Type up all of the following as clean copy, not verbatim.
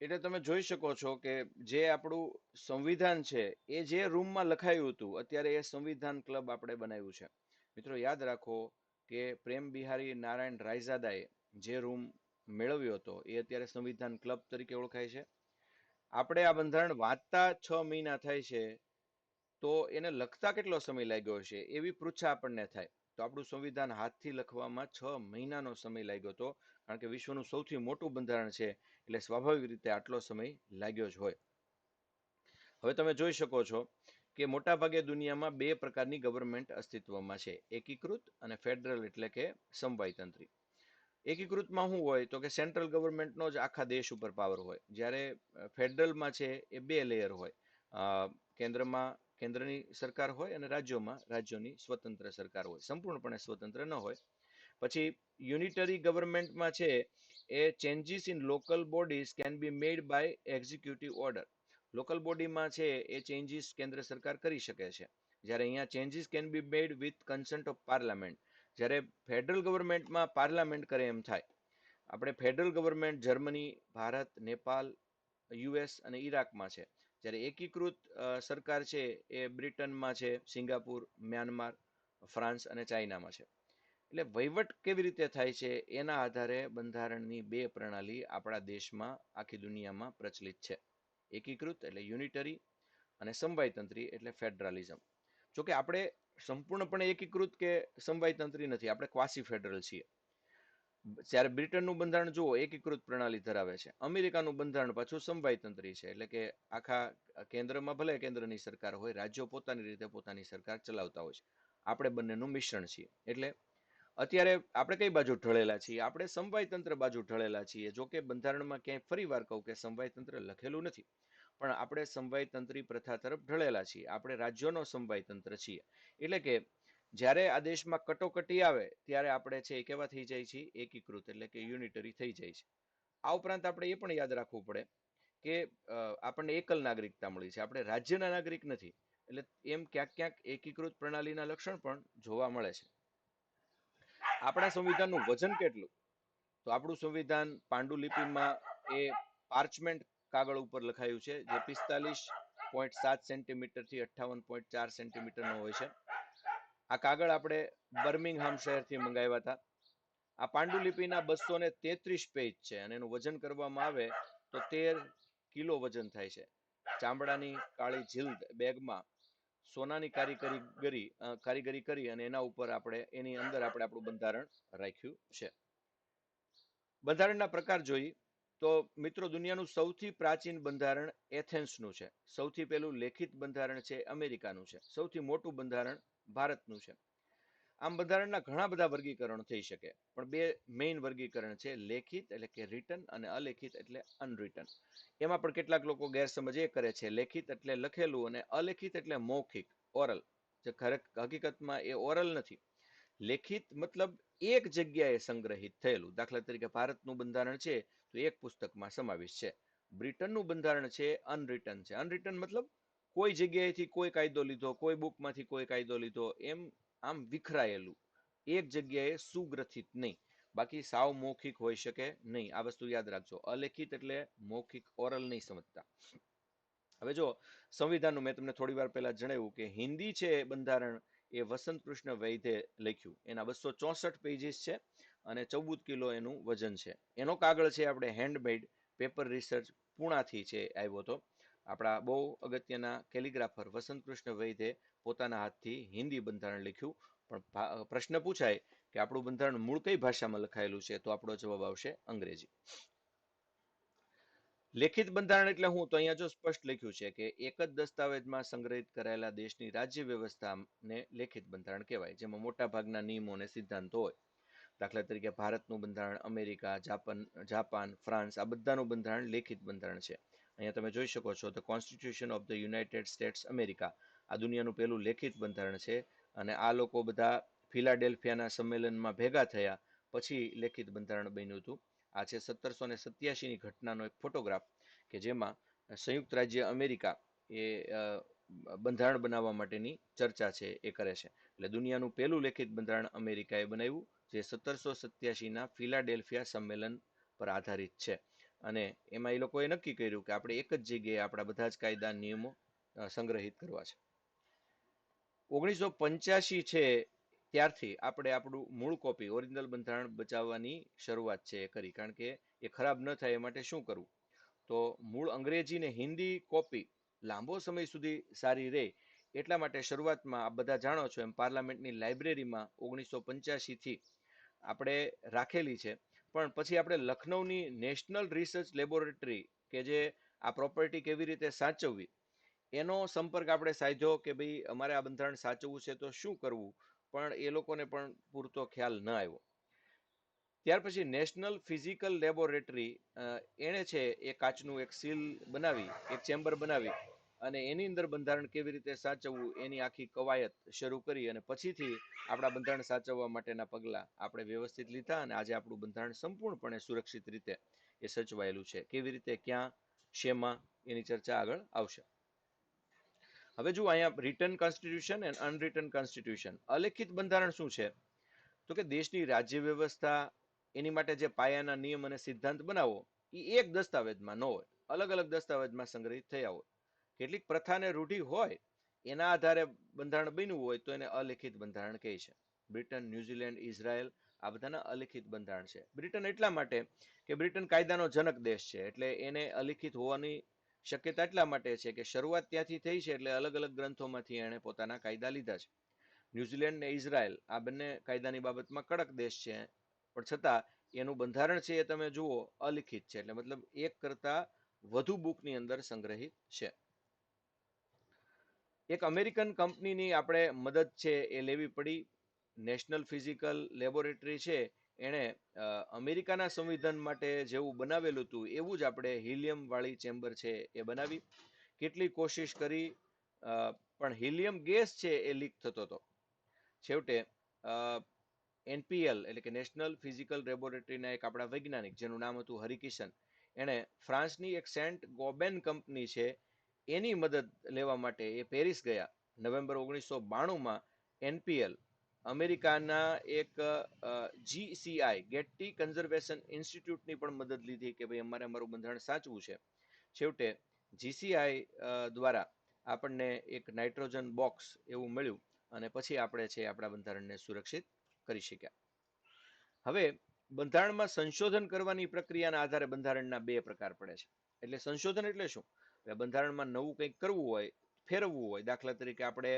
એટલે તમે જોઈ શકો છો કે જે આપણું સંવિધાન છે એ જે રૂમમાં લખાયું હતું અત્યારે એ સંવિધાન ક્લબ આપણે બનાવ્યું છે. મિત્રો યાદ રાખો કે પ્રેમ બિહારી નારાયણ રાયજાદાએ જે રૂમ મેળવ્યો હતો એ અત્યારે સંવિધાન ક્લબ તરીકે ઓળખાય છે. આપણે આ બંધારણ વાંચતા 6 મહિના થાય છે તો એને લખતા કેટલો સમય લાગ્યો હશે એવી પૃચ્છા આપણને થાય. તો આપણું સંવિધાન હાથથી લખવામાં 6 મહિનાનો સમય લાગ્યો હતો, કારણ કે વિશ્વનું સૌથી મોટું બંધારણ છે એટલે સ્વાભાવિક રીતે આટલો સમય લાગ્યો જ હોય. હવે તમે જોઈ શકો છો કે મોટાભાગે દુનિયામાં બે પ્રકારની ગવર્મેન્ટ અસ્તિત્વમાં છે, એકીકૃત અને ફેડરલ એટલે કે સમવાયતંત્રી. એકીકૃતમાં શું હોય તો કે સેન્ટ્રલ ગવર્મેન્ટનો જ આખા દેશ ઉપર પાવર હોય, જ્યારે ફેડરલમાં છે એ બે લેયર હોય. કેન્દ્રમાં કેન્દ્રની સરકાર હોય અને રાજ્યોમાં રાજ્યોની સ્વતંત્ર સરકાર હોય, સંપૂર્ણપણે સ્વતંત્ર ન હોય. પછી યુનિટરી ગવર્મેન્ટમાં છે એ changes in local bodies can be made by executive order. Local બોડીમાં છે એ ચેન્જીસ કેન્દ્ર સરકાર કરી શકે છે, જ્યારે અહીંયા changes can be made with consent of parliament. જ્યારે ફેડરલ ગવર્મેન્ટમાં પાર્લામેન્ટ કરે એમ થાય. આપણે federal government Germany, Bharat, Nepal, US અને ઈરાકમાં છે, જ્યારે એકીકૃત સરકાર છે એ બ્રિટનમાં છે, સિંગાપુર, મ્યાનમાર, ફ્રાન્સ અને ચાઇનામાં છે. એટલે વહીવટ કેવી રીતે થાય છે એના આધારે બંધારણની બે પ્રણાલી આપણા દેશમાં આખી દુનિયામાં પ્રચલિત છે. એકીકૃત એટલે યુનિટરી અને સમવાયતંત્રી એટલે ફેડરલિઝમ. જોકે આપણે સંપૂર્ણપણે એકીકૃત કે સમવાયતંત્રી નથી, આપણે ક્વાસી ફેડરલ છીએ. જ્યારે બ્રિટનનું બંધારણ જુઓ એકીકૃત પ્રણાલી ધરાવે છે, અમેરિકાનું બંધારણ પાછું સમવાયતંત્રી છે, એટલે કે આખા કેન્દ્રમાં ભલે કેન્દ્રની સરકાર હોય, રાજ્યો પોતાની રીતે પોતાની સરકાર ચલાવતા હોય છે. આપણે બંનેનું મિશ્રણ છીએ. એટલે અત્યારે આપણે કઈ બાજુ ઢળેલા છીએ? આપણે સમવાયતંત્ર બાજુ ઢળેલા છીએ. જો કે બંધારણમાં ક્યાંય ફરી વાર કહું કે સમવાયતંત્ર લખેલું નથી, પણ આપણે સમવાયતંત્રી પ્રથા તરફ ઢળેલા છીએ. આપણે રાજ્યોનો સમવાયતંત્ર છીએ. એટલે કે જ્યારે આ દેશમાં કટોકટી આવે ત્યારે આપણે છે એ કેવા થઈ જાય છે? એકીકૃત એટલે કે યુનિટરી થઈ જાય છે. આ ઉપરાંત આપણે એ પણ યાદ રાખવું પડે કે આપણને એકલ નાગરિકતા મળી છે, આપણે રાજ્યના નાગરિક નથી. એટલે એમ ક્યાંક ક્યાંક એકીકૃત પ્રણાલીના લક્ષણ પણ જોવા મળે છે. આપણા સંવિધાનનું વજન કેટલું? તો આપણું સંવિધાન પાંડુલિપિમાં એ પાર્ચમેન્ટ કાગળ ઉપર લખાયું છે, જે 45.7 સેન્ટીમીટર થી 58.4 સેન્ટીમીટરનો હોય છે. આ કાગળ આપણે બર્મિંગહામ શહેરથી મંગાવ્યા હતા. આ પાંડુલિપિના 233 પેજ છે અને એનું વજન કરવામાં આવે તો 13 કિલો વજન થાય છે. ચામડાની કાળી જીલ્દ બેગમાં સોનાની કારીગરી કરી અને એના ઉપર આપણે એની અંદર આપણે આપણું બંધારણ રાખ્યું છે. બંધારણના પ્રકાર જોઈ તો મિત્રો દુનિયાનું સૌથી પ્રાચીન બંધારણ એથેન્સનું છે. સૌથી પહેલું લેખિત બંધારણ છે અમેરિકાનું છે. સૌથી મોટું બંધારણ ભારતનું છે. આમ બંધારણના ઘણા બધા વર્ગીકરણ થઈ શકે, પણ બે મેઇન વર્ગીકરણ છે, લેખિત એટલે કે રિટન અને અલેખિત એટલે અનરિટન. એમાં પણ કેટલાક લોકો ગેરસમજ એ કરે છે, લેખિત એટલે લખેલું અને અલેખિત એટલે મૌખિક, ઓરલ. જે હકીકતમાં એ ઓરલ નથી. લેખિત મતલબ એક જગ્યાએ સંગ્રહિત થયેલું. દાખલા તરીકે ભારતનું બંધારણ છે તો એક પુસ્તકમાં સમાવેશ છે. બ્રિટનનું બંધારણ છે અનરિટન છે. અનરિટન મતલબ કોઈ જગ્યાએથી કોઈ કાયદો લીધો, કોઈ બુકમાંથી કોઈ કાયદો લીધો, એમ આમ વિખરાયેલું, એક જગ્યાએ સુગ્રથિત નહીં. બાકી સાવ મૌખિક હોઈ શકે નહીં. આ વસ્તુ યાદ રાખજો. અલેખિત એટલે મૌખિક, ઓરલ નહીં સમજતા. હવે જો સંવિધાનનું મેં તમને થોડી વાર પહેલા જણાવ્યું કે હિન્દી છે બંધારણ એ વસંત કૃષ્ણ વૈદ્યે લખ્યું. એના 264 પેજીસ છે અને 14 કિલો એનું વજન છે. એનો કાગળ છે આપણે હેન્ડમેડ પેપર રિસર્ચ પુણાથી છે આવ્યો હતો. આપણા બહુ અગત્યના કેલિગ્રાફર વસંત કૃષ્ણ વૈદ્યે પોતાના હાથથી હિન્દી બંધારણ લખ્યું. પણ પ્રશ્ન પૂછાય કે આપણું બંધારણ મૂળ કઈ ભાષામાં લખાયેલું છે, તો આપણો જવાબ આવશે અંગ્રેજી. લેખિત બંધારણ એટલે હું તો અહીંયા જો સ્પષ્ટ લખ્યું છે કે એક જ દસ્તાવેજમાં સંગ્રહિત કરાયેલા દેશની રાજ્ય વ્યવસ્થાને લેખિત બંધારણ કહેવાય, જેમાં મોટા ભાગના નિયમો અને સિદ્ધાંતો હોય. દાખલા તરીકે ભારતનું બંધારણ, અમેરિકા, જાપાન, ફ્રાન્સ, આ બધાનું બંધારણ લેખિત બંધારણ છે. અહીંયા તમે જોઈ શકો છો the constitution of the United states America, આ દુનિયાનું પહેલું લેખિત બંધારણ છે. અને આ લોકો બધા ફિલાડેલ્ફિયાના સંમેલનમાં ભેગા થયા પછી લેખિત બંધારણ બન્યું હતું. આ છે 1787ની ઘટનાનો એક ફોટોગ્રાફ કે જેમાં સંયુક્ત રાજ્ય અમેરિકા એ બંધારણ બનાવવા માટેની ચર્ચા છે એ કરે છે. એટલે દુનિયાનું પહેલું લેખિત બંધારણ અમેરિકાએ બનાવ્યું, જે 1787ના ફિલાડેલ્ફિયા સંમેલન પર આધારિત છે. અને એમાં એ લોકોએ નક્કી કર્યું કે આપણે એક જ જગ્યાએ આપણા બધા જ કાયદા નિયમો સંગ્રહિત કરવા છે. 1985 છે ત્યારથી આપણે આપણું મૂળ કોપી ઓરિજિનલ બંધારણ બચાવવાની શરૂઆત છે એ કરી, કારણ કે એ ખરાબ ન થાય એ માટે શું કરવું. તો મૂળ અંગ્રેજી ને હિન્દી કોપી લાંબો સમય સુધી સારી રહે એટલા માટે શરૂઆતમાં આ બધા જાણો છો એમ પાર્લામેન્ટની લાઇબ્રેરીમાં 1985 થી આપણે રાખેલી છે. પણ પછી આપણે લખનૌની નેશનલ રિસર્ચ લેબોરેટરી કે જે આ પ્રોપર્ટી કેવી રીતે સાચવવી એનો સંપર્ક આપણે સાધ્યો કે ભાઈ અમારે આ બંધારણ સાચવવું છે તો શું કરવું, પણ એ લોકોને પણ પૂરતો ખ્યાલ ન આવ્યો. ત્યાર પછી નેશનલ ફિઝિકલ લેબોરેટરી એણે છે એ કાચનું એક સીલ બનાવી, એક ચેમ્બર બનાવી અને એની અંદર બંધારણ કેવી રીતે સાચવવું એની આખી કવાયત શરૂ કરી અને પછીથી આપણા બંધારણ સાચવવા માટેના પગલાં આપણે વ્યવસ્થિત લીધા અને આજે આપણું બંધારણ સંપૂર્ણપણે સુરક્ષિત રીતે એ સચવાયેલું છે. કેવી રીતે, ક્યાં, શેમાં, એની ચર્ચા આગળ આવશે. હવે જુઓ અહીંયા રિટન કોન્સ્ટિટ્યુશન એન્ડ અનરિટન કોન્સ્ટિટ્યુશન. અલેખિત બંધારણ શું છે? તો કે દેશની રાજ્ય વ્યવસ્થા એની માટે જે પાયાના નિયમ અને સિદ્ધાંત બનાવો એ એક દસ્તાવેજમાં ન હોય, અલગ અલગ દસ્તાવેજમાં સંગ્રહિત થયા હોય. કેટલીક પ્રથા અને રૂઢિ હોય એના આધારે બંધારણ બન્યું હોય તો એને અલિખિત બંધારણ કહે છે. બ્રિટન, ન્યુઝીલેન્ડ, ઇઝરાયલ આ બધાના અલિખિત બંધારણ છે. બ્રિટન એટલા માટે કે બ્રિટન કાયદાનો જનક દેશ છે, એટલે એને અલિખિત હોવાની શક્યતા એટલા માટે છે કે શરૂઆત ત્યાંથી થઈ છે, એટલે અલગ અલગ ગ્રંથોમાંથી એણે પોતાના કાયદા લીધા છે. ન્યુઝીલેન્ડ ને ઇઝરાયલ આ બંને કાયદાની બાબતમાં કડક દેશ છે, પણ છતાં એનું બંધારણ છે એ તમે જુઓ અલિખિત છે, એટલે મતલબ એક કરતા વધુ બુકની અંદર સંગ્રહિત છે. એક અમેરિકન કંપનીની આપણે મદદ છે એ લેવી પડી. નેશનલ ફિઝિકલ લેબોરેટરી છે એણે અમેરિકાના સંવિધાન માટે જેવું બનાવેલું હતું એવું જ આપણે હિલિયમ વાળી ચેમ્બર છે એ બનાવી. કેટલી કોશિશ કરી પણ હિલિયમ ગેસ છે એ લીક થતો હતો. છેવટે એનપીએલ એટલે કે નેશનલ ફિઝિકલ લેબોરેટરીના એક આપણા વૈજ્ઞાનિક જેનું નામ હતું હરિકિશન, એણે ફ્રાન્સની એક સેન્ટ ગોબેન કંપની છે એની મદદ લેવા માટે એ પેરિસ ગયા. નવેમ્બર 1992માં એનપીએલ અમેરિકાના એક જીસીઆઈ ગેટ્ટી કન્ઝર્વેશન ઇન્સ્ટિટ્યૂટની પણ મદદ લીધી કે ભાઈ અમારે અમારું બંધારણ સાચવું છે. છેવટે જીસીઆઈ દ્વારા આપણને એક નાઇટ્રોજન બોક્સ એવું મળ્યું અને પછી આપણે છે આપણા બંધારણને સુરક્ષિત કરી શક્યા. હવે બંધારણમાં સંશોધન કરવાની પ્રક્રિયાના આધારે બંધારણના બે પ્રકાર પડે છે. એટલે સંશોધન એટલે શું? બંધારણમાં નવું કંઈક કરવું હોય, ફેરવવું હોય. દાખલા તરીકે આપણે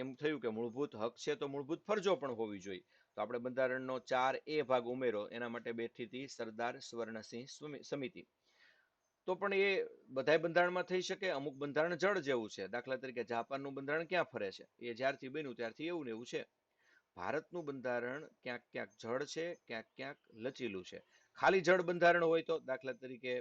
એમ થયું કે મૂળભૂત હક છે તો મૂળભૂત ફરજો પણ હોવી જોઈએ, તો આપણે બંધારણનો 4A ભાગ ઉમેરો, એના માટે બેઠી હતી સરદાર સ્વર્ણસિંહ સમિતિ. તો પણ એ બધાય બંધારણમાં થઈ શકે. અમુક બંધારણ જળ જેવું છે. દાખલા તરીકે જાપાનનું બંધારણ ક્યાં ફરે છે? એ જ્યારથી બન્યું ત્યારથી એવું ને એવું છે. ભારતનું બંધારણ ક્યાંક ક્યાંક જળ છે, ક્યાંક ક્યાંક લચીલું છે. ખાલી જળ બંધારણ હોય તો દાખલા તરીકે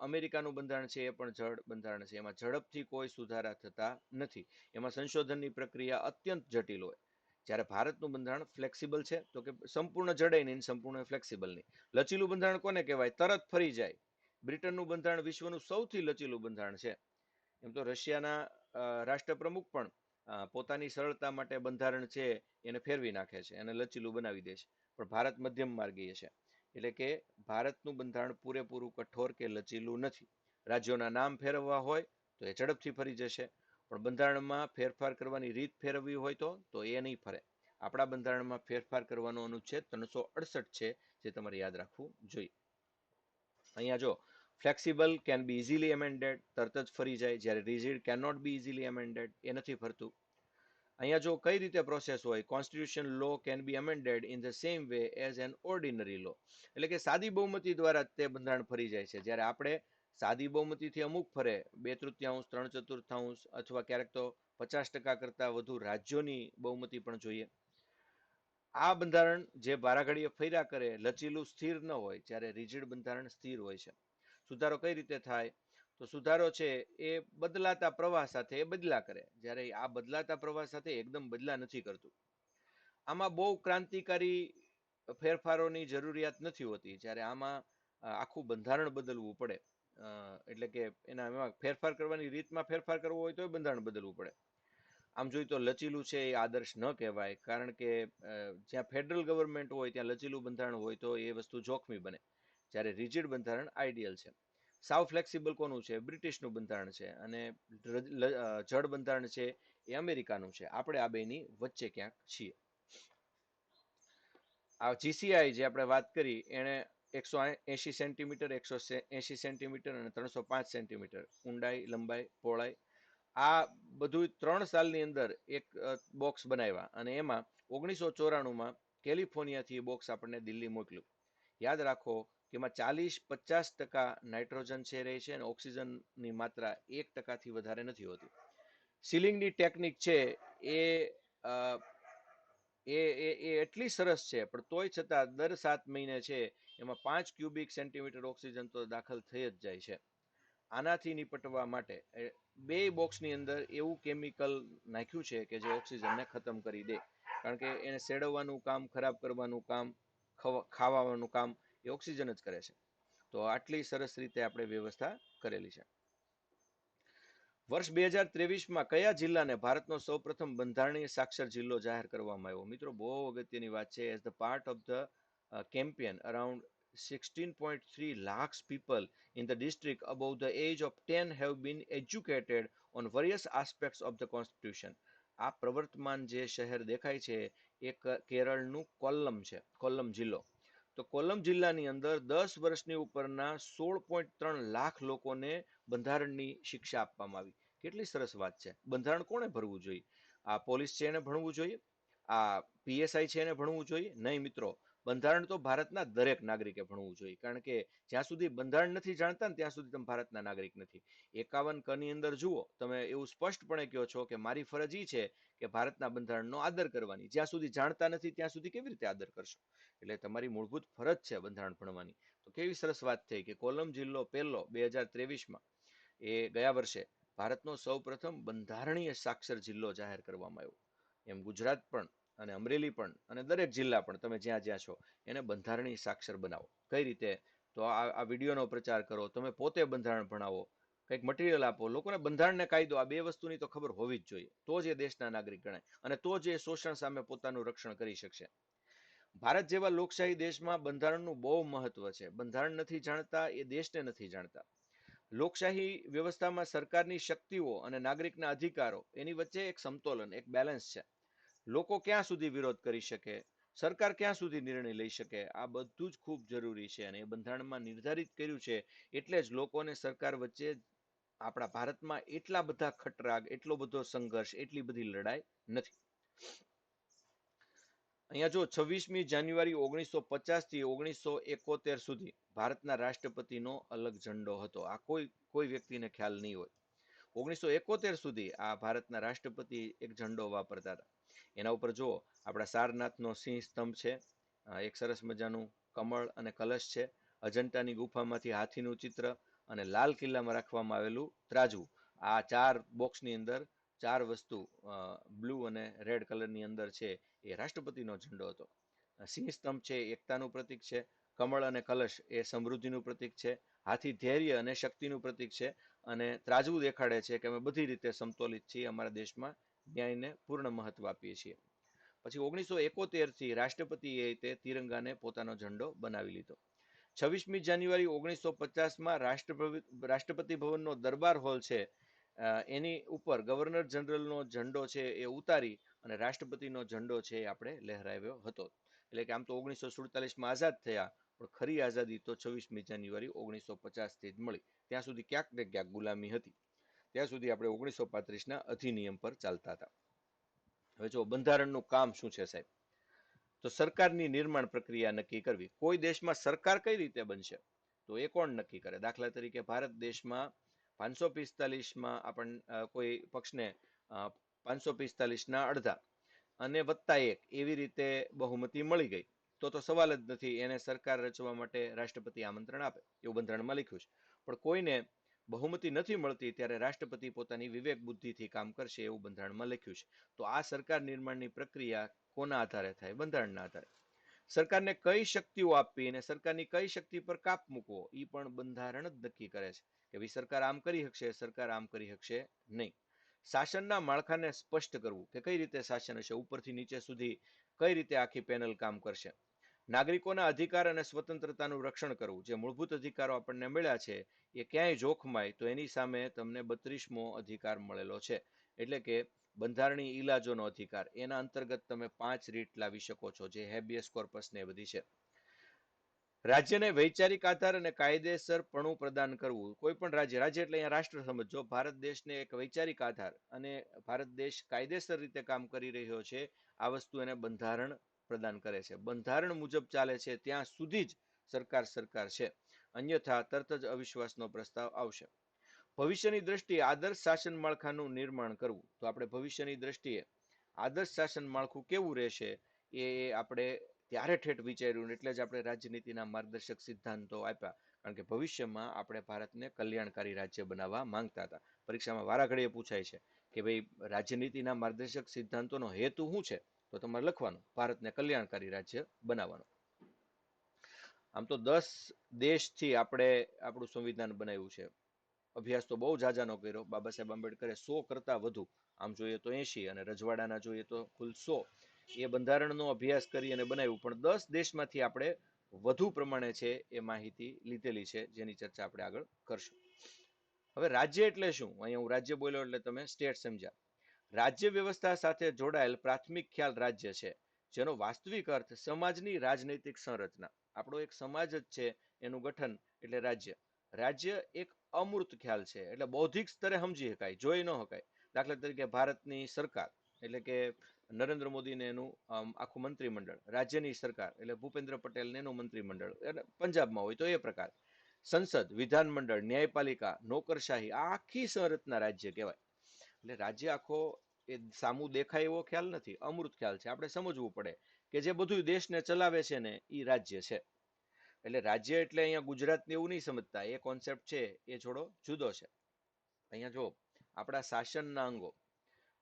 અમેરિકાનું બંધારણ છે એ પણ જળ બંધારણ છે. એમાં ઝડપથી કોઈ સુધારા થતા નથી. એમાં સંશોધનની પ્રક્રિયા અત્યંત જટિલ હોય. જ્યારે ભારતનું બંધારણ ફ્લેક્સિબલ છે, તો કે સંપૂર્ણ જડે નહીં, સંપૂર્ણ ફ્લેક્સિબલ નહીં. લચીલું બંધારણ કોને કહેવાય? તરત ફરી જાય. બ્રિટનનું બંધારણ વિશ્વનું સૌથી લચીલું બંધારણ છે. એમ તો રશિયાના રાષ્ટ્રપ્રમુખ પણ પોતાની સરળતા માટે બંધારણ છે એને ફેરવી નાખે છે અને લચીલું બનાવી દે છે. પણ ભારત મધ્યમ માર્ગીય છે. એટલે કે ભારતનું બંધારણ પૂરેપૂરું કઠોર કે લચીલું નથી. રાજ્યોના નામ ફેરવવા હોય તો એ ઝડપથી ફરી જશે, પણ બંધારણમાં ફેરફાર કરવાની રીત ફેરવવી હોય તો એ નહીં ફરે. આપણા બંધારણમાં ફેરફાર કરવાનો અનુચ્છેદ 368 છે, જે તમારે યાદ રાખવું જોઈએ. અહીંયા જો flexible can be easily amended, તરત જ ફરી જાય, જ્યારે rigid can not be easily amended, એ નથી ફરતું. અહીંયા જો કઈ રીતે પ્રોસેસ હોય, constitution law can be amended in the same way as an ordinary law, એટલે કે સાદી બહુમતી દ્વારા તે બંધારણ ફરી જાય છે. જ્યારે આપણે સાદી બહુમતીથી અમુક ફરે, 2/3, 3/4 અથવા ક્યારેક તો 50% કરતા વધુ રાજ્યોની બહુમતી પણ જોઈએ. આ બંધારણ જે બારાઘડીએ ફર્યા કરે, લચીલું સ્થિર ન હોય, જ્યારે રિજિડ બંધારણ સ્થિર હોય છે. સુધારો કઈ રીતે થાય? તો સુધારો છે એ બદલાતા પ્રવાહ સાથે એ બદલા કરે, જ્યારે આ બદલાતા પ્રવાહ સાથે એકદમ બદલા નથી કરતું. આમાં બહુ ક્રાંતિકારી ફેરફારોની જરૂરિયાત નથી હોતી, જ્યારે આમાં આખું બંધારણ બદલવું પડે. એટલે કે એમાં ફેરફાર કરવાની રીતમાં ફેરફાર કરવો હોય તો બંધારણ બદલવું પડે. આમ જોઈએ તો લચીલું છે એ આદર્શ ન કહેવાય, કારણ કે જ્યાં ફેડરલ ગવર્મેન્ટ હોય ત્યાં લચીલું બંધારણ હોય તો એ વસ્તુ જોખમી બને. જ્યારે રિજિડ બંધારણ આઈડિયલ છે. સાવ ફ્લેક્સિબલ કોનું છે? બ્રિટિશનું બંધારણ છે. અને જડ બંધારણ છે એ અમેરિકાનું છે. આપણે આ બેની વચ્ચે ક્યાંક છીએ. આ જીસીઆઈ જે આપણે વાત કરી એને 180 સેન્ટીમીટર, 180 સેન્ટીમીટર અને 305 સેન્ટીમીટર ઊંડાઈ, લંબાઈ, પહોળાઈ, આ બધું 3 સાલની અંદર એક બોક્સ બનાવ્યા અને એમાં 1994માં કેલિફોર્નિયાથી એ બોક્સ આપણને દિલ્હી મોકલ્યું. યાદ રાખો કે એમાં 40-50% નાઇટ્રોજન છે રહે છે અને ઓક્સિજનની માત્રા 1%થી વધારે નથી હોતી. સીલિંગની ટેકનિક છે એ એટલી સરસ છે, પણ તોય છતાં દર 7 મહિને છે એમાં 5 ક્યુબિક સેન્ટીમીટર ઓક્સિજન તો દાખલ થઈ જ જાય છે. આનાથી નિપટવા માટે બે બોક્સની અંદર એવું કેમિકલ નાખ્યું છે કે જે ઓક્સિજનને ખતમ કરી દે. કારણ કે એને સેડવવાનું કામ, ખરાબ કરવાનું કામ, ખાવાનું કામ એ ઓક્સિજન જ કરે છે. તો આટલી સરસ રીતે આપણે વ્યવસ્થા કરેલી છે. વર્ષ 2023માં કયા જિલ્લાને ભારતનો સૌપ્રથમ બંધારણીય સાક્ષર જિલ્લો જાહેર કરવામાં આવ્યો? મિત્રો, બહુ અગત્યની વાત છે. As the part of the campaign, around 16.3 lakhs people in the district above the age of 10 have been educated on various aspects of the constitution. આ પ્રવર્તમાન જે શહેર દેખાય છે એ કેરળનું કોલ્લમ છે, કોલ્લમ જિલ્લો. તો કોલ્લમ જિલ્લાની અંદર 10 વર્ષની ઉપરના 16.3 લાખ લોકોને બંધારણની શિક્ષા આપવામાં આવી. કેટલી સરસ વાત છે. બંધારણ કોણે ભણવું જોઈએ? આ પોલીસ છે એને ભણવું જોઈએ? આ પીએસઆઈ છે એને ભણવું જોઈએ? નહીં મિત્રો, બંધારણ તો ભારતના દરેક નાગરિકે ભણવું જોઈએ. કારણ કે જ્યાં સુધી બંધારણ નથી જાણતા ને ત્યાં સુધી તમે ભારતના નાગરિક નથી. 51 કની અંદર જુઓ, તમે એવું સ્પષ્ટપણે કહો છો કે મારી ફરજ એ છે કે ભારતના બંધારણનો આદર કરવાની. જ્યાં સુધી જાણતા નથી ત્યાં સુધી કેવી રીતે આદર કરશો? એટલે તમારી મૂળભૂત ફરજ છે બંધારણ ભણવાની. તો કેવી સરસ વાત થઈ કે કોલમ જિલ્લો પહેલો 2023માં એ ગયા વર્ષે ભારતનો સૌપ્રથમ બંધારણીય સાક્ષર જિલ્લો જાહેર કરવામાં આવ્યો. એમ ગુજરાત પણ અને અમરેલી પણ અને દરેક જિલ્લા પણ તમે જ્યાં જ્યાં છો એને બંધારણીય સાક્ષર બનાવો. કઈ રીતે? તો આ વિડીયોનો પ્રચાર કરો, તમે પોતે બંધારણ ભણાવો, કંઈક મટીરિયલ આપો, લોકોને બંધારણને કાયદો, આ બે વસ્તુની તો ખબર હોવી જ જોઈએ. તો જ એ દેશના નાગરિક ગણાય અને તો જ એ શોષણ સામે પોતાનું રક્ષણ કરી શકશે. ભારત જેવા લોકશાહી દેશમાં બંધારણનું બહુ મહત્વ છે. બંધારણ નથી જાણતા એ દેશને નથી જાણતા. લોકશાહી વ્યવસ્થામાં સરકારની શક્તિઓ અને નાગરિકના અધિકારો એની વચ્ચે એક સમતોલન, એક બેલેન્સ છે. લોકો ક્યાં સુધી વિરોધ કરી શકે, સરકાર ક્યાં સુધી નિર્ણય લઈ શકે, આ બધું જ ખૂબ જરૂરી છે અને એ બંધારણમાં નિર્ધારિત કર્યું છે. એટલે જ લોકોને સરકાર વચ્ચે આપણા ભારતમાં એટલા બધા ખટરાગ, એટલો બધો સંઘર્ષ, એટલી બધી લડાઈ નથી. અહીંયા જો 26મી જાન્યુઆરી 1950 થી 1971 સુધી ભારતના રાષ્ટ્રપતિનો અલગ ઝંડો હતો. આ કોઈ વ્યક્તિને ખ્યાલ નહીં હોય. 1971 સુધી આ ભારતના રાષ્ટ્રપતિ એક ઝંડો વાપરતા હતા. એના ઉપર જુઓ, આપણા સારનાથનો સિંહ સ્તંભ છે, એક સરસ મજાનું કમળ અને કલશ છે, અજંટાની ગુફામાંથી હાથીનું ચિત્ર અને લાલ કિલ્લામાં રાખવામાં આવેલું ત્રાજવું. આ 4 બોક્સની અંદર 4 વસ્તુ બ્લુ અને રેડ કલરની અંદર છે એ રાષ્ટ્રપતિનો ઝંડો હતો. સિંહ સ્તંભ છે એકતાનું પ્રતીક છે, કમળ અને કલશ એ સમૃદ્ધિનું પ્રતીક છે, હાથી ધૈર્ય અને શક્તિનું પ્રતીક છે અને ત્રાજવું દેખાડે છે કે અમે બધી રીતે સમતોલિત છીએ, અમારા દેશમાં ન્યાયને પૂર્ણ મહત્વ આપીએ છીએ. પછી 1971 થી રાષ્ટ્રપતિએ તે તિરંગાને પોતાનો ઝંડો બનાવી લીધો. 26મી જાન્યુઆરી 1950માં રાષ્ટ્રપતિ ભવનનો દરબાર હોલ છે એની ઉપર ગવર્નર જનરલનો ઝંડો છે એ ઉતારી અને રાષ્ટ્રપતિનો ઝંડો છે એ આપણે લહેરાવ્યો હતો. એટલે કે આમ તો 1947માં આઝાદ થયા, પણ ખરી આઝાદી તો 26મી જાન્યુઆરી 1950થી જ મળી. ત્યાં સુધી ક્યાંક ને ક્યાંક ગુલામી હતી. ત્યાં સુધી આપણે 1935ના અધિનિયમ પર ચાલતા હતા. હવે જો બંધારણનું કામ શું છે સાહેબ, તો સરકારની નિર્માણ પ્રક્રિયા નક્કી કરવી. કોઈ દેશમાં સરકાર કઈ રીતે બનશે તો એ કોણ નક્કી કરે? દાખલા તરીકે ભારત દેશમાં 545માં આપણ કોઈ પક્ષને 545ના અડધા અને +1 એવી રીતે બહુમતી મળી ગઈ તો સવાલ જ નથી. એને સરકાર રચવા માટે રાષ્ટ્રપતિ આમંત્રણ આપે, એવું બંધારણમાં લખ્યું છે. પણ કોઈને બહુમતી નથી મળતી ત્યારે રાષ્ટ્રપતિ પોતાની વિવેક બુદ્ધિથી કામ કરશે એવું બંધારણમાં લખ્યું છે. તો આ સરકાર નિર્માણની પ્રક્રિયા કોના આધારે થાય? બંધારણના આધારે. સરકારને કઈ શક્તિઓ આપવી અને સરકારની કઈ શક્તિ પર કાપ મૂકવો એ પણ બંધારણ જ નક્કી કરે છે કે ભાઈ સરકાર આમ કરી શકશે, સરકાર આમ કરી શકશે નહીં. શાસનના માળખાને સ્પષ્ટ કરવું કે કઈ રીતે શાસન હશે, ઉપરથી નીચે સુધી કઈ રીતે આખી પેનલ કામ કરશે. નાગરિકોના અધિકાર અને સ્વતંત્રતાનું રક્ષણ કરવું. જે મૂળભૂત અધિકારો આપણને મળ્યા છે એ ક્યાંય જોખમાય તો એની સામે તમને 32મો અધિકાર મળેલો છે. એટલે કે બંધારણીય ઈલાજોનો અધિકાર. એના અંતર્ગત તમે 5 રીટ લાવી શકો છો, જે હેબિયસ કોર્પસ ને એ બધી છે. રાજ્યને વૈચારિક આધાર અને કાયદેસરપણું પ્રદાન કરવું. કોઈ પણ રાજ્ય એટલે અહીંયા રાષ્ટ્ર સમજો, ભારત દેશને એક વૈચારિક આધાર અને ભારત દેશ કાયદેસર રીતે કામ કરી રહ્યો છે, આ વસ્તુ એને બંધારણ પ્રદાન કરે છે. બંધારણ મુજબ ચાલે છે ત્યાં સુધી જ સરકાર છે, અન્યથા તરત જ અવિશ્વાસનો પ્રસ્તાવ આવશે. ભવિષ્યની દ્રષ્ટિએ આદર્શ શાસન માળખાનું નિર્માણ કરવું. તો આપણે ભવિષ્યની દ્રષ્ટિએ આદર્શ શાસન માળખું કેવું રહેશે એ આપણે ત્યારે ઠેઠ વિચાર્યું, એટલે જ આપણે રાજનીતિના માર્ગદર્શક સિદ્ધાંતો આપ્યા. કારણ કે ભવિષ્યમાં આપણે ભારતને કલ્યાણકારી રાજ્ય બનાવવા માંગતા હતા. પરીક્ષામાં વારાઘડીએ પૂછાય છે કે ભાઈ રાજનીતિના માર્ગદર્શક સિદ્ધાંતોનો હેતુ શું છે, તો તમારે લખવાનું ભારતને કલ્યાણકારી રાજ્ય બનાવવાનું. આમ તો 10 દેશથી આપણે આપણું સંવિધાન બનાવ્યું છે. અભ્યાસ તો બહુ જાજાનો કર્યો. બાબા સાહેબ આંબેડકરે 100 કરતા વધુ, આમ જોઈએ તો 80 અને રજવાડાના જોઈએ તો કુલ 100 એ બંધારણનો અભ્યાસ કરી અને બનાવ્યું. પણ 10 દેશમાંથી આપણે વધુ પ્રમાણે છે એ માહિતી લીધેલી છે, જેની ચર્ચા આપણે આગળ કરશું. હવે રાજ્ય એટલે શું? અહીંયા હું રાજ્ય બોલ્યો એટલે તમે સ્ટેટ સમજ્યા. રાજ્ય વ્યવસ્થા સાથે જોડાયેલ પ્રાથમિક ખ્યાલ રાજ્ય છે, જેનો વાસ્તવિક અર્થ સમાજની રાજનૈતિક સંરચના. આપણો એક સમાજ જ છે, એનું ગઠન એટલે રાજ્ય. રાજ્ય એક અમૂર્ત ખ્યાલ છે, એટલે બૌદ્ધિક સ્તરે સમજી શકાય, જોઈ ન શકાય. દાખલા તરીકે ભારતની સરકાર એટલે કે નરેન્દ્ર મોદીને એનું આખું મંત્રીમંડળ, રાજ્યની સરકાર એટલે ભૂપેન્દ્ર પટેલને એનું મંત્રીમંડળ, એટલે પંજાબમાં હોય તો એ પ્રકાર. સંસદ, વિધાનમંડળ, ન્યાયપાલિકા, નોકરશાહી, આ આખી સંરચના રાજ્ય કહેવાય. એટલે રાજ્ય આખો એ સામું દેખાય એવો ખ્યાલ નથી, અમૃત ખ્યાલ છે. આપણે સમજવું પડે કે જે બધું દેશને ચલાવે છે ને એ રાજ્ય છે. એટલે રાજ્ય એટલે અહીંયા ગુજરાતને એવું નહીં સમજતા, એ કોન્સેપ્ટ છે એ થોડો જુદો છે. અહીંયા જો આપણા શાસનના અંગો,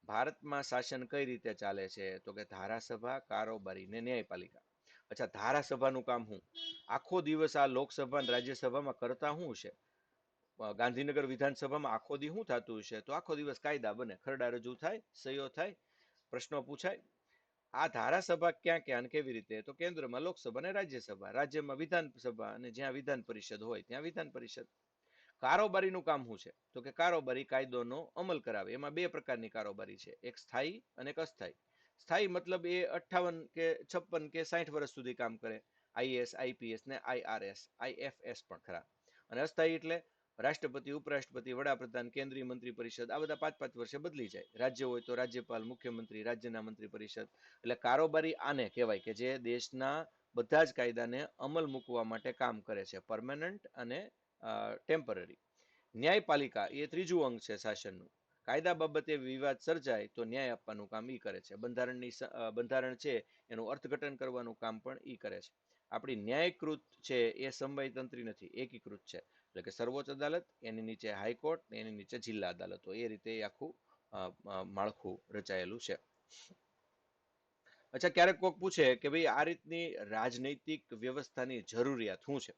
ભારતમાં શાસન કઈ રીતે ચાલે છે, તો કે ધારાસભા, કારોબારી ને ન્યાયપાલિકા. અચ્છા, ધારાસભાનું કામ શું? આખો દિવસ આ લોકસભા અને રાજ્યસભામાં કરતા શું છે? ગાંધીનગર વિધાનસભામાં આખો દી શું થતું હશે? તો આખો દિવસ કાયદા બને, ખરડા રજૂ થાય, સહીઓ થાય, પ્રશ્નો પૂછાય. આ ધારાસભા ક્યાં ક્યાં કેવી રીતે? તો કેન્દ્રમાં લોકસભા અને રાજ્યસભા, રાજ્યમાં વિધાનસભા, અને જ્યાં વિધાન પરિષદ હોય ત્યાં વિધાન પરિષદ. કારોબારીનું કામ શું છે? તો કે કારોબારી કાયદોનો અમલ કરાવે. એમાં 2 પ્રકારની કારોબારી છે, એક સ્થાયી અને એક અસ્થાયી. સ્થાયી મતલબ એ 58 કે 56 કે 60 વર્ષ સુધી કામ કરે, આઈએએસ, આઈપીએસ ને આઈઆરએસ, આઈએફએસ પણ ખરા. અને અસ્થાયી એટલે રાષ્ટ્રપતિ, ઉપરાષ્ટ્રપતિ, વડાપ્રધાન, કેન્દ્રીય મંત્રી પરિષદ, આ બધા 5-5 વર્ષે બદલી જાય. રાજ્ય હોય તો રાજ્યપાલ, મુખ્યમંત્રી, રાજ્યના મંત્રી પરિષદ. એટલે કારોબારી આને કહેવાય કે જે દેશના બધા જ કાયદાને અમલ મૂકવા માટે કામ કરે છે, પરમેનન્ટ અને ટેમ્પરરી. ન્યાયપાલિકા એ ત્રીજું અંગ છે શાસનનું. કાયદા બાબતે વિવાદ સર્જાય તો ન્યાય આપવાનું કામ ઈ કરે છે. બંધારણ છે એનું અર્થઘટન કરવાનું કામ પણ ઈ કરે છે. આપણી ન્યાયકૃત છે એ સમવાયતંત્રી નથી, એકીકૃત છે. એટલે કે સર્વોચ્ચ અદાલત, એની નીચે હાઈકોર્ટ, એની નીચે જિલ્લા અદાલતો, એ રીતે આખું માળખું રચાયેલું છે. અચ્છા, ક્યારેક કોક પૂછે કે ભાઈ આ રીતની રાજનૈતિક વ્યવસ્થાની જરૂરિયાત શું છે?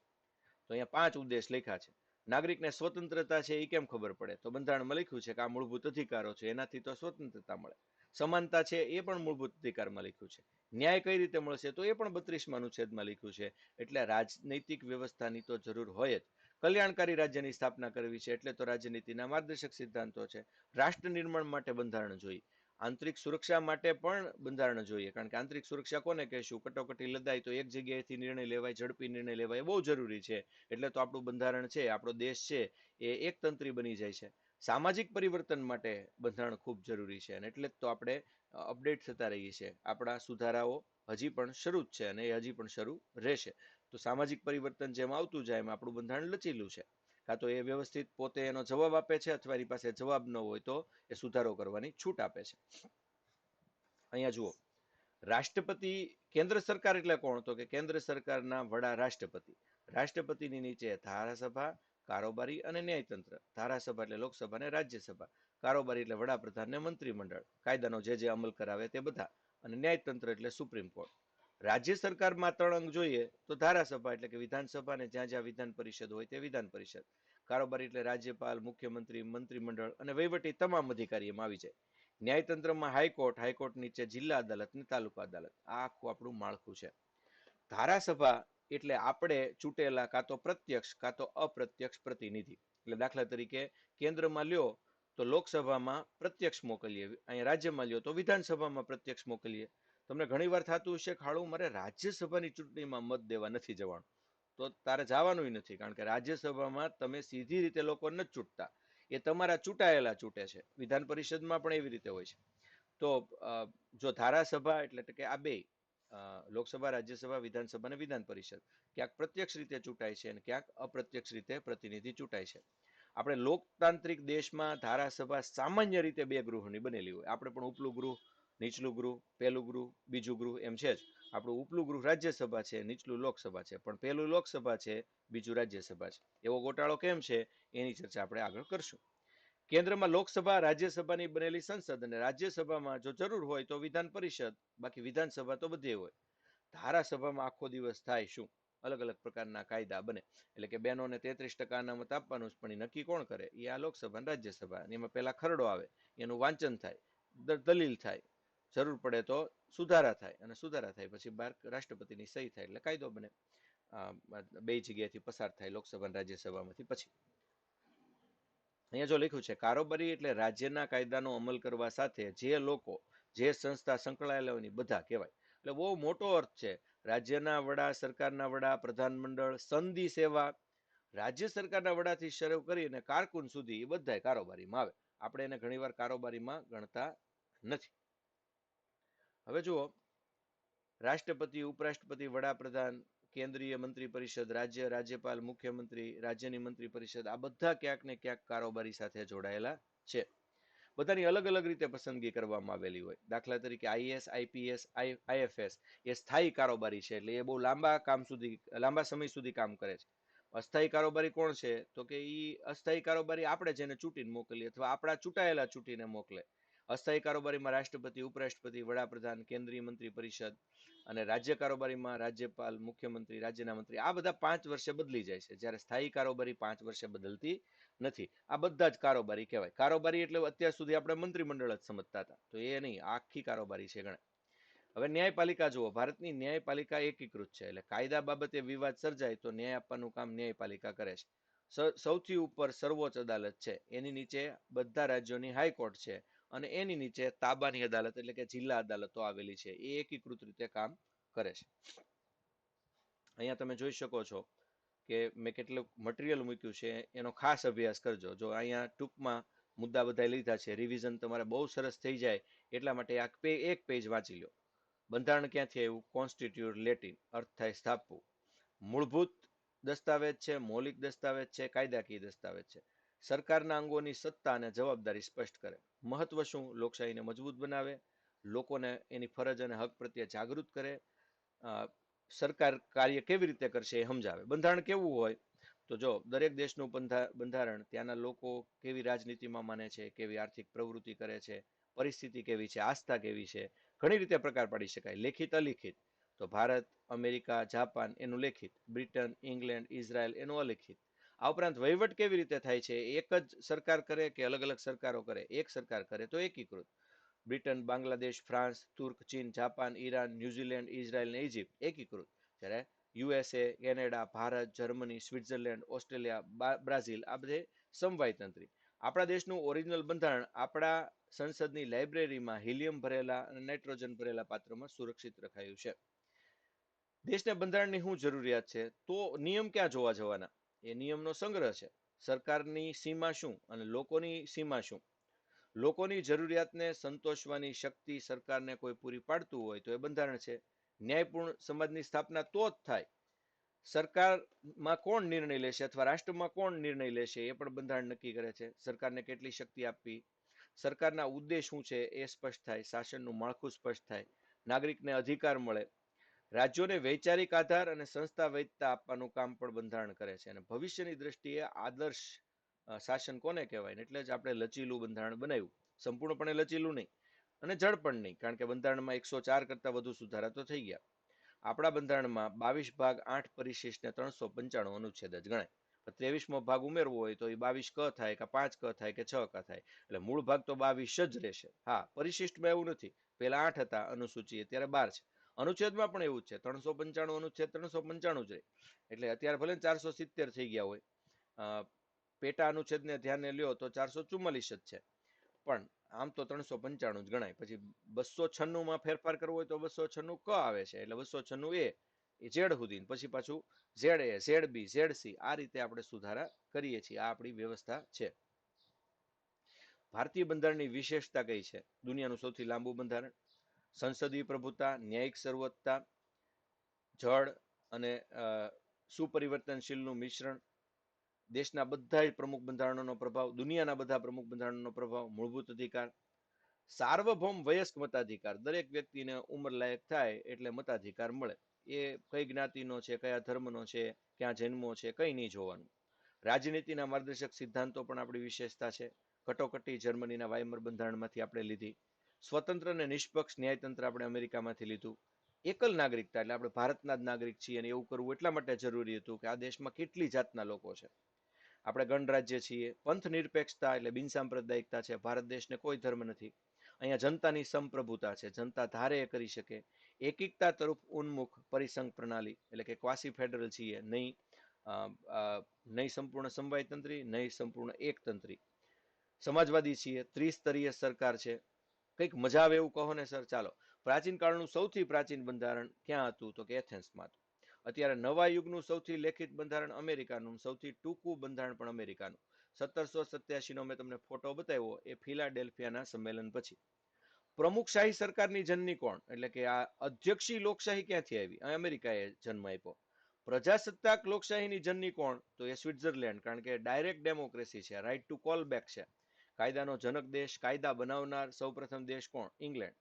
તો અહીંયા 5 ઉદ્દેશ લખ્યા છે. નાગરિકને સ્વતંત્રતા છે એ કેમ ખબર પડે? તો બંધારણમાં લખ્યું છે કે આ મૂળભૂત અધિકારો છે, એનાથી તો સ્વતંત્રતા મળે. સમાનતા છે એ પણ મૂળભૂત અધિકારમાં લખ્યું છે. ન્યાય કઈ રીતે મળશે? તો એ પણ 32મા અનુચ્છેદમાં લખ્યું છે. એટલે રાજનૈતિક વ્યવસ્થાની તો જરૂર હોય જ. કલ્યાણકારી રાજ્યની સ્થાપના કરવી છે એટલે તો રાજનીતિના માર્ગદર્શક સિદ્ધાંતો છે. રાષ્ટ્ર નિર્માણ માટે બંધારણ જોઈએ. આંતરિક સુરક્ષા માટે પણ બંધારણ જોઈએ, કારણ કે આંતરિક સુરક્ષા કોને કહેશું? કટોકટી લદાય તો એક જગ્યાએથી નિર્ણય લેવાય, ઝડપી નિર્ણય લેવાય, બહુ જરૂરી છે. એટલે તો આપણું બંધારણ છે, આપણો દેશ છે એ એકતંત્રી બની જાય છે. સામાજિક પરિવર્તન માટે બંધારણ ખૂબ જરૂરી છે, અને એટલે જ તો આપણે અપડેટ થતા રહીએ છીએ. આપણા સુધારાઓ હજી પણ શરૂ જ છે અને એ હજી પણ શરૂ રહેશે. તો સામાજિક પરિવર્તન જેમ આવતું જાય એમ આપણું બંધારણ લચીલું છે. કાં તો એ વ્યવસ્થિત પોતે એનો જવાબ આપે છે, અથવા એની પાસે જવાબ ન હોય તો એ સુધારો કરવાની છૂટ આપે છે. અહીંયા જુઓ, રાષ્ટ્રપતિ, કેન્દ્ર સરકાર એટલે કોણ? તો કે કેન્દ્ર સરકારના વડા રાષ્ટ્રપતિ. રાષ્ટ્રપતિની નીચે ધારાસભા, કારોબારી અને ન્યાયતંત્ર. ધારાસભા એટલે લોકસભા અને રાજ્યસભા, કારોબારી એટલે વડાપ્રધાન ને મંત્રીમંડળ, કાયદાનો જે અમલ કરાવે તે બધા, અને ન્યાયતંત્ર એટલે સુપ્રીમ કોર્ટ. રાજ્ય સરકારમાં 3 અંગ જોઈએ તો ધારાસભા એટલે કે વિધાનસભા, ને જ્યાં જ્યાં વિધાન પરિષદ હોય તે વિધાન પરિષદ. કારોબારી એટલે રાજ્યપાલ, મુખ્યમંત્રી, મંત્રીમંડળ અને વહીવટી તમામ અધિકારી એમાં આવી જાય. ન્યાયતંત્રમાં હાઈકોર્ટ, હાઈકોર્ટ નીચે જિલ્લા અદાલત ને તાલુકા અદાલત. આ આખું આપણું માળખું છે. ધારાસભા એટલે આપણે ચૂંટેલા કાં તો પ્રત્યક્ષ કાં તો અપ્રત્યક્ષ પ્રતિનિધિ. એટલે દાખલા તરીકે કેન્દ્રમાં લ્યો તો લોકસભામાં પ્રત્યક્ષ મોકલીએ, અહીંયા રાજ્યમાં લ્યો તો વિધાનસભામાં પ્રત્યક્ષ મોકલીએ. તમને ઘણી વાર થતું હશે ખાડું મારે રાજ્યસભાની ચૂંટણીમાં મત દેવા નથી જવાનું, તો તારે જવાનું નથી, કારણ કે રાજ્યસભામાં તમે સીધી રીતે લોકો નથી ચૂંટતા, એ તમારા ચૂંટાયેલા ચૂંટે છે. વિધાન પરિષદમાં પણ એવી રીતે હોય છે. તો જો ધારાસભા એટલે કે આ બે લોકસભા, રાજ્યસભા, વિધાનસભા અને વિધાન પરિષદ ક્યાંક પ્રત્યક્ષ રીતે ચૂંટાય છે અને ક્યાંક અપ્રત્યક્ષ રીતે પ્રતિનિધિ ચૂંટાય છે. આપણે લોકતાંત્રિક દેશમાં ધારાસભા સામાન્ય રીતે બે ગૃહની બનેલી હોય. આપણે પણ ઉપલું ગૃહ, નીચલું ગૃહ, પહેલું ગૃહ, બીજું ગૃહ એમ છે જ. આપણું ઉપલું ગૃહ રાજ્યસભા છે, નીચલું લોકસભા છે, પણ પહેલું લોકસભા છે, બીજું રાજ્યસભા છે. એવો ગોટાળો કેમ છે એની ચર્ચા આપણે આગળ કરશું. કેન્દ્રમાં લોકસભા, રાજ્યસભાની બનેલી સંસદ અને રાજ્યસભામાં જો જરૂર હોય તો વિધાન પરિષદ, બાકી વિધાનસભા તો બધે હોય. ધારાસભામાં આખો દિવસ થાય શું? અલગ અલગ પ્રકારના કાયદા બને. એટલે કે બહેનોને 33% અનામત આપવાનું પણ એ નક્કી કોણ કરે? એ આ લોકસભા અને રાજ્યસભા. એમાં પહેલા ખરડો આવે, એનું વાંચન થાય, દલીલ થાય, જરૂર પડે તો સુધારા થાય, અને સુધારા થાય પછી બાર રાષ્ટ્રપતિની સહી થાય એટલે કાયદો બને. બે જગ્યાએથી પસાર થાય, લોકસભા અને રાજ્યસભામાંથી. પછી અહીંયા જો લખ્યું છે કારોબારી એટલે રાજ્યના કાયદાનો અમલ કરવા સાથે જે લોકો, જે સંસ્થા સંકળાયેલા હોય બધા કહેવાય. એટલે બહુ મોટો અર્થ છે. રાજ્યના વડા, સરકારના વડા, પ્રધાનમંડળ, સંધિ સેવા, રાજ્ય સરકારના વડાથી શરૂ કરીને કારકુન સુધી એ બધા કારોબારીમાં આવે. આપણે એને ઘણીવાર કારોબારીમાં ગણતા નથી. હવે જુઓ, રાષ્ટ્રપતિ, ઉપરાષ્ટ્રપતિ, વડાપ્રધાન, કેન્દ્રીય મંત્રી પરિષદ, રાજ્ય, રાજ્યપાલ, મુખ્યમંત્રી, રાજ્યની મંત્રી પરિષદ, આ બધા ક્યાંક ને ક્યાંક કારોબારી સાથે જોડાયેલા છે. બધાની અલગ અલગ રીતે પસંદગી કરવામાં આવેલી હોય. દાખલા તરીકે આઈએએસ, આઈપીએસ, આઈએફએસ એ સ્થાયી કારોબારી છે, એટલે એ બહુ લાંબા સમય સુધી કામ કરે છે. અસ્થાયી કારોબારી કોણ છે? તો કે એ અસ્થાયી કારોબારી આપણે જેને ચૂંટીને મોકલીએ અથવા આપણા ચૂંટાયેલા ચૂંટીને મોકલે. અસ્થાયી કારોબારીમાં રાષ્ટ્રપતિ, ઉપરાષ્ટ્રપતિ, વડાપ્રધાન, કેન્દ્રીય મંત્રી પરિષદ, અને રાજ્ય કારોબારીમાં રાજ્યપાલ, મુખ્યમંત્રી, રાજ્યના મંત્રી, આ બધા 5 વર્ષે બદલી જાય છે, જ્યારે સ્થાયી કારોબારી 5 વર્ષે બદલતી નથી. આ બધા જ કારોબારી કહેવાય. કારોબારી એટલે અત્યાર સુધી આપણે મંત્રીમંડળ જ સમજતા હતા, તો એ નહીં, આખી કારોબારી છે ગણે. હવે ન્યાયપાલિકા જુઓ. ભારતની ન્યાયપાલિકા એકીકૃત છે, એટલે કાયદા બાબતે વિવાદ સર્જાય તો ન્યાય આપવાનું કામ ન્યાયપાલિકા કરે છે. સૌથી ઉપર સર્વોચ્ચ અદાલત છે, એની નીચે બધા રાજ્યોની હાઈકોર્ટ છે, અને એની નીચે તાબાની અદાલત એટલે કે જિલ્લા અદાલતો આવેલી છે. એ એકીકૃત રીતે કામ કરે છે. અહીંયા તમે જોઈ શકો છો કે મેં કેટલું મટીરિયલ મૂક્યું છે, એનો ખાસ અભ્યાસ કરજો. જો અહીંયા ટૂંકમાં મુદ્દા બધા લીધા છે, રિવિઝન તમારે બહુ સરસ થઈ જાય એટલા માટે એક પેજ વાંચી લો. બંધારણ ક્યાંથી આવ્યું? કોન્સ્ટિટ્યુટ લેટિન, અર્થ થાય સ્થાપવું. મૂળભૂત દસ્તાવેજ છે, મૌલિક દસ્તાવેજ છે, કાયદાકીય દસ્તાવેજ છે. સરકારના અંગોની સત્તા અને જવાબદારી સ્પષ્ટ કરે. મહત્વ શું? લોકશાહીને મજબૂત બનાવે, લોકોને એની ફરજ અને હક પ્રત્યે જાગૃત કરે, સરકાર કાર્ય કેવી રીતે કરશે એ સમજાવે. બંધારણ કેવું હોય? તો જો દરેક દેશનું બંધારણ ત્યાંના લોકો કેવી રાજનીતિમાં માને છે, કેવી આર્થિક પ્રવૃત્તિ કરે છે, પરિસ્થિતિ કેવી છે, આસ્થા કેવી છે, ઘણી રીતે પ્રકાર પાડી શકાય. લેખિત, અલિખિત. તો ભારત, અમેરિકા, જાપાન એનું લેખિત, બ્રિટન, ઇંગ્લેન્ડ, ઇઝરાયલ એનું અલિખિત. આ ઉપરાંત વહીવટ કેવી રીતે થાય છે? એક જ સરકાર કરે કે અલગ અલગ સરકારો કરે? એક સરકાર કરે તો એકીકૃત. બ્રિટન, બાંગ્લાદેશ, ફ્રાન્સ, તુર્ક, ચીન, જાપાન, ઈરાન, ન્યુઝીલેન્ડ, ઇઝરાયલ અને ઇજિપ્ત એકીકૃત. જ્યારે USA, Canada, Bharat, Germany, Switzerland, Australia, Brazil આ બધે સમવાયતંત્રી. આપણા દેશનું ઓરિજિનલ બંધારણ આપણા સંસદની લાઇબ્રેરીમાં હિલિયમ ભરેલા અને નાઇટ્રોજન ભરેલા પાત્રમાં સુરક્ષિત રખાયું છે. દેશને બંધારણની શું જરૂરિયાત છે? તો નિયમ ક્યાં જોવા જવાના? એ નિયમનો સંગ્રહ છે. સરકારની સીમા શું અને લોકોની સીમા શું? લોકોની જરૂરિયાતને સંતોષવાની શક્તિ સરકારને કોઈ પૂરી પાડતું હોય તો એ બંધારણ છે. ન્યાયપૂર્ણ સમાજની સ્થાપના તો જ થાય. સરકારમાં કોણ નિર્ણય લેશે અથવા રાષ્ટ્રમાં કોણ નિર્ણય લેશે એ પણ બંધારણ નક્કી કરે છે. સરકારને કેટલી શક્તિ આપવી, સરકારના ઉદ્દેશ શું છે એ સ્પષ્ટ થાય, શાસનનું માળખું સ્પષ્ટ થાય, નાગરિકને અધિકાર મળે, રાજ્યોને વૈચારિક આધાર અને સંસ્થા વૈધતા આપવાનું કામ પણ બંધારણ કરે છે. અને ભવિષ્યની દ્રષ્ટિએ આદર્શ શાસન કોને કહેવાય? એટલે જ આપણે લચીલું બંધારણ બનાવ્યું. સંપૂર્ણપણે લચીલું નહીં અને જડ પણ નહીં, કારણ કે બંધારણમાં 104 કરતા વધુ સુધારા તો થઈ ગયા. આપણા બંધારણમાં 22 ભાગ, 8 પરિશિષ્ટ ને 395 અનુચ્છેદ જ ગણાય. 23મો ભાગ ઉમેરવો હોય તો એ 22 ક થાય કે 5 ક થાય કે 6 ક થાય. એટલે મૂળ ભાગ તો 22 જ રહેશે. હા, પરિશિષ્ટમાં એવું નથી. પેલા 8 હતા અનુસૂચિ, અત્યારે 12 છે. અનુચ્છેદમાં પણ એવું જ છે, 395 અનુચ્છેદ 395 જ રહે. એટલે અત્યારે ભલે 470 થઈ ગયા હોય, પેટા અનુચ્છેદને ધ્યાને લ્યો તો 444 જ છે, પણ આમ તો 395 જ ગણાય. પછી 296 ફેરફાર કરવો હોય તો 296 ક આવે છે, એટલે 296 એ ઝેડ સુધી, પછી પાછું ઝેડ એ, ઝેડ બી, ઝેડ સી, આ રીતે આપણે સુધારા કરીએ છીએ. આ આપણી વ્યવસ્થા છે. ભારતીય બંધારણની વિશેષતા કઈ છે? દુનિયાનું સૌથી લાંબુ બંધારણ, સંસદીય પ્રભુતા, ન્યાયિક સર્વોચ્ચતા, જળ અને સુપરિવર્તનશીલનું મિશ્રણ, દેશના બધા જ પ્રમુખ બંધારણોનો પ્રભાવ, દુનિયાના બધા પ્રમુખ બંધારણોનો પ્રભાવ, મૂળભૂત અધિકાર, સાર્વભૌમ વયસ્ક મતાધિકાર, દરેક વ્યક્તિને ઉંમર લાયક થાય એટલે મતાધિકાર મળે. એ કઈ જ્ઞાતિનો છે, કયા ધર્મનો છે, ક્યાં જન્મો છે, કઈ નહીં જોવાનું. રાજનીતિના માર્ગદર્શક સિદ્ધાંતો પણ આપણી વિશેષતા છે. કટોકટી જર્મનીના વાયમર બંધારણમાંથી આપણે લીધી. સ્વતંત્ર અને નિષ્પક્ષ ન્યાયતંત્ર આપણે અમેરિકામાંથી લીધું. એકલ નાગરિકતા, એટલે આપણે ભારતના જ નાગરિક છીએ, અને એવું કરવું એટલા માટે જરૂરી હતું કે આ દેશમાં કેટલી જાતના લોકો છે. આપણે ગણરાજ્ય છીએ. પંથ નિરપેક્ષતા એટલે બિનસાંપ્રદાયિકતા છે. ભારત દેશને કોઈ ધર્મ નથી. અહીંયા જનતાની સંપ્રભુતા છે, જનતા ધારે એ કરી શકે. એકિકતા તરફ ઉન્મુખ પરિસંઘ પ્રણાલી, એટલે કે ક્વાસી ફેડરલ છીએ, નહીં સંપૂર્ણ સમવાયતંત્રી, નહીં સંપૂર્ણ એકતંત્રી. સમાજવાદી છીએ, ત્રિસ્તરીય સરકાર છે. કંઈક મજા આવે એવું કહો ને સર. ચાલો, પ્રાચીન કાળનું સૌથી પ્રાચીન બંધારણ ક્યાં હતું? તો કે એથેન્સમાં હતું. અત્યારે નવા યુગનું સૌથી લેખિત બંધારણ અમેરિકાનું, સૌથી ટૂંકું બંધારણ પણ અમેરિકાનું. 1787 નો મેં તમને ફોટો બતાવ્યો, એ ફિલાડેલ્ફિયાના સંમેલન પછી. પ્રમુખશાહી સરકારની જનની કોણ? એટલે કે આ અધ્યક્ષી લોકશાહી ક્યાંથી આવી? અમેરિકાએ જન્મ આપ્યો. પ્રજાસત્તાક લોકશાહીની જનની કોણ? તો એ સ્વિટ્ઝરલેન્ડ, કારણ કે ડાયરેક્ટ ડેમોક્રેસી છે, રાઇટ ટુ કોલ બેક છે. કાયદાનો જનક દેશ, કાયદા બનાવનાર સૌપ્રથમ દેશ કોણ? ઇંગ્લેન્ડ.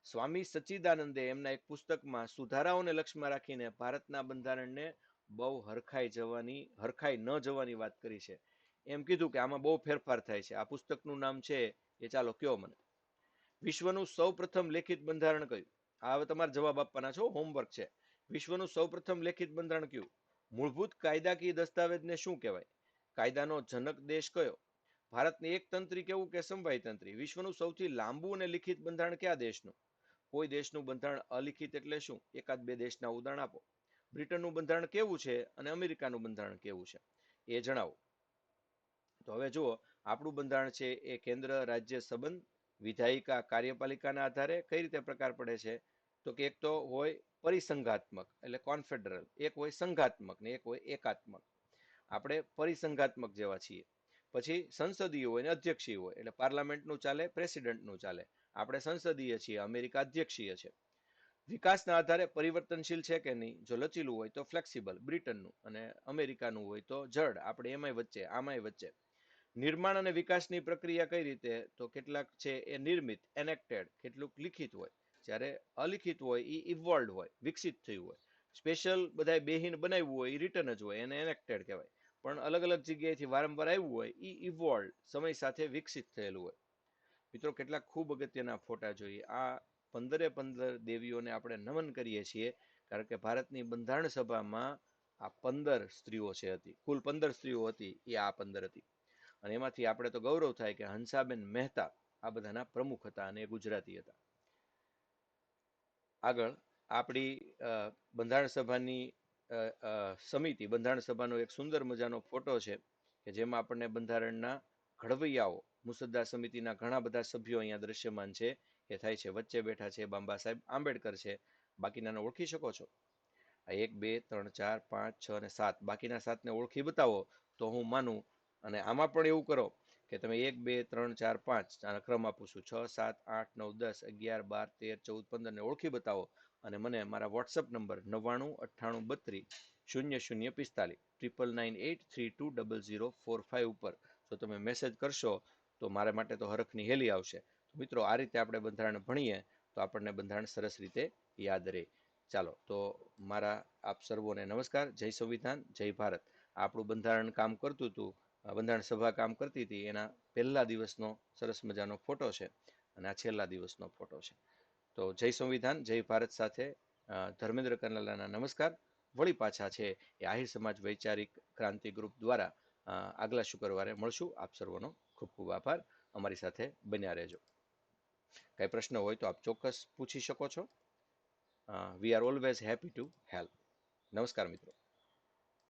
સ્વામી સચ્ચિદાનંદે એમના એક પુસ્તકમાં સુધારાઓને લક્ષ્યમાં રાખીને ભારતના બંધારણને બહુ હરખાઈ ન જવાની વાત કરી છે. એમ કીધું કે આમાં બહુ ફેરફાર થાય છે. આ પુસ્તકનું નામ છે એ, ચાલો કયો મને. વિશ્વનું સૌપ્રથમ લેખિત બંધારણ કયું? આ હવે તમારે જવાબ આપવાના છો, હોમવર્ક છે. વિશ્વનું સૌપ્રથમ લેખિત બંધારણ કયું? મૂળભૂત કાયદાકીય દસ્તાવેજને શું કહેવાય? કાયદાનો જનક દેશ કયો? ભારતની એક તંત્રી કેવું કે સમવાય તંત્રી? વિશ્વનું સૌથી લાંબુ અને લિખિત બંધારણ કયા દેશનું? કોઈ દેશનું બંધારણ અલિખિત એટલે શું? એકાદ બે દેશના ઉદાહરણ આપો. બ્રિટનનું બંધારણ કેવું છે અને અમેરિકાનું બંધારણ કેવું છે એ જણાવો. તો હવે જુઓ, આપણું બંધારણ છે એ કેન્દ્ર રાજ્ય સંબંધ, વિધાયિકા કાર્યપાલિકાના આધારે કઈ રીતે પ્રકાર પડે છે? તો કે એક તો હોય પરિસંઘાત્મક એટલે કોન્ફેડરલ, એક હોય સંઘાત્મક ને એક હોય એકાત્મક. આપણે પરિસંઘાત્મક જેવા છીએ. પછી સંસદીય હોય ને અધ્યક્ષીય હોય, એટલે પાર્લામેન્ટનું ચાલે, પ્રેસિડેન્ટનું ચાલે. આપણે સંસદીય છીએ, અમેરિકા અધ્યક્ષીય છે. વિકાસના આધારે પરિવર્તનશીલ છે કે નહીં? જો લચીલું હોય તો ફ્લેક્સિબલ, બ્રિટનનું, અને અમેરિકાનું હોય તો જડ, આપણે એમાંય વચ્ચે આમાંય વચ્ચે. નિર્માણ અને વિકાસની પ્રક્રિયા કઈ રીતે? તો કેટલાક છે એ નિર્મિત એનેક્ટેડ, કેટલુંક લિખિત હોય, જ્યારે અલિખિત હોય એ ઇવોલ્ડ હોય, વિકસિત થયું હોય. સ્પેશિયલ બધા બેહીન બનાવ્યું હોય એ રિટર્ન જ હોય, એને એનેક્ટેડ કહેવાય. પણ અલગ અલગ જગ્યાએથી વારંવાર આવ્યું હોય એ ઇવોલ્ડ, સમય સાથે વિકસિત થયેલું હોય. મિત્રો, કેટલાક ખૂબ અગત્યના ફોટા જોઈએ. આ 15 દેવીઓને આપણે નમન કરીએ છીએ, કારણ કે ભારતની બંધારણ સભામાં આ 15 સ્ત્રીઓ છે હતી. કુલ 15 સ્ત્રીઓ હતી, એ આ 15 હતી. અને એમાંથી આપણે તો ગૌરવ થાય કે હંસાબેન મહેતા આ બધાના પ્રમુખ હતા અને એ ગુજરાતી હતા. આગળ આપણી બંધારણ સભાની સમિતિ, બંધારણ સભાનો એક સુંદર મજાનો ફોટો છે કે જેમાં આપણને બંધારણના ઘડવૈયાઓ, મુસદ્દા સમિતિના ઘણા બધા સભ્યો અહીંયા દ્રશ્યમાન છે એ થાય છે. વચ્ચે બેઠા છે બાબા સાહેબ આંબેડકર છે. બાકીનાને ઓળખી શકો છો? આ 1 2 3 4 5 6 અને 7, બાકીના 7ને ઓળખી બતાવો તો હું માનું. અને આમાં પણ એવું કરો કે તમે 1 2 3 4 5 આનો ક્રમ આપું છું, 6 7 8 9 10 11 12 13 14 15 ને ઓળખી બતાવો અને મને મારા વોટ્સઅપ નંબર 99 98 32 0045 9998320045 ઉપર જો તમે મેસેજ કરશો તો મારા માટે તો હરખની હેલી આવશે. મિત્રો, આ રીતે આપણે બંધારણ ભણીએ તો આપણને બંધારણ સરસ રીતે યાદ રહે. ચાલો, તો મારા આપ સર્વોને નમસ્કાર. જય સંવિધાન, જય ભારત. આપણું બંધારણ કામ કરતું હતું, બંધારણ સભા કામ કરતી હતી, એના પહેલા દિવસનો સરસ મજાનો ફોટો છે અને આ છેલ્લા દિવસનો ફોટો છે. તો જય સંવિધાન, જય ભારત સાથે ધર્મેન્દ્ર કનલાલાના નમસ્કાર. વળી પાછા છે એ આહિર સમાજ વૈચારિક ક્રાંતિ ગ્રુપ દ્વારા આગલા શુક્રવારે મળશું. આપ સર્વનો ખૂબ ખૂબ આભાર. અમારી સાથે બન્યા રહેજો. કઈ પ્રશ્ન હોય તો આપ ચોક્કસ પૂછી શકો છો. We are always happy to help. નમસ્કાર મિત્રો.